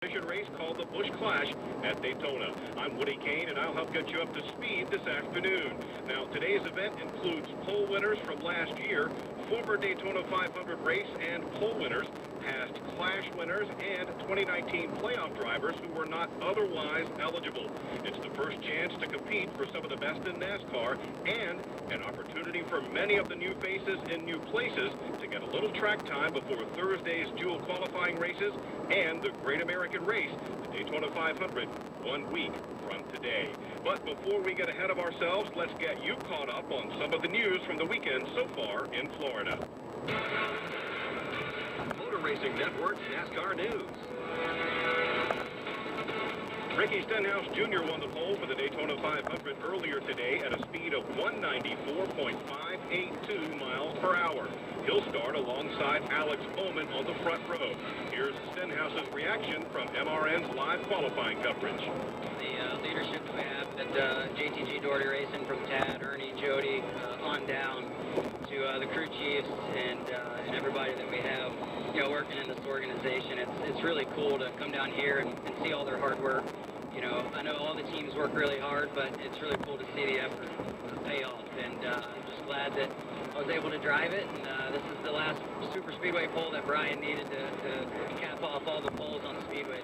Race called the Busch Clash at Daytona. I'm Woody Kane, and I'll help get you up to speed this afternoon. Now, today's event includes pole winners from last year, former Daytona 500 race and pole winners, past Clash winners, and 2019 playoff drivers who were not otherwise eligible. It's the first chance to compete for some of the best in NASCAR and an opportunity for many of the new faces in new places to get a little track time before Thursday's dual qualifying races and the Great American Race, the Daytona 500, 1 week from today. But before we get ahead of ourselves, let's get you caught up on some of the news from the weekend so far in Florida. Motor Racing Network's NASCAR News. Ricky Stenhouse Jr. won the pole for the Daytona 500 earlier today at a speed of 194.582 miles per hour. He'll start alongside Alex Bowman on the front row. Here's Stenhouse's reaction from MRN's live qualifying coverage. The leadership that we have at JTG Doherty Racing, from Tad, Ernie, Jody, on down to the crew chiefs and everybody that we have, working in this organization. It's really cool to come down here and see all their hard work. I know all the teams work really hard, but it's really cool to see the effort pay off. And I'm just glad that I was able to drive it. And this is the last super speedway pole that Brian needed to cap off all the poles on the speedway.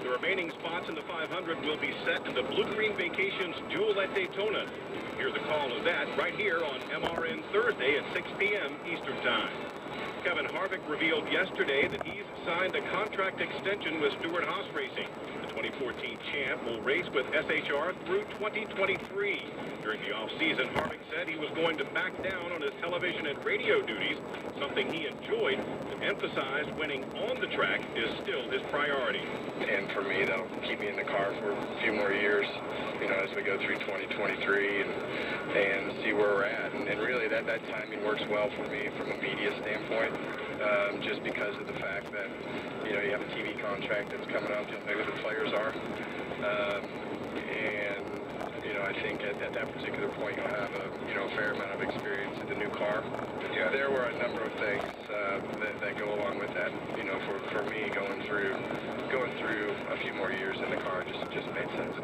The remaining spots in the 500 will be set in the Blue-Green Vacations Duel at Daytona. Here's a call of that right here on MRN Thursday at 6 p.m. Eastern Time. Kevin Harvick revealed yesterday that he's signed a contract extension with Stewart-Haas Racing. The 2014 champ will race with SHR through 2023. During the off-season, Harvick said he was going to back down on his television and radio duties, something he enjoyed, and emphasized winning on the track is still his priority. And for me, that'll keep me in the car for a few more years, as we go through 2023 and see where we're at. And really, that timing works well for me from a media standpoint, just because of the fact that, you have a TV contract that's coming up, you'll know who the players are. I think at that particular point, you'll have a fair amount of experience in the new car. There were a number of things that go along with that. For me, going through a few more years in the car just made sense.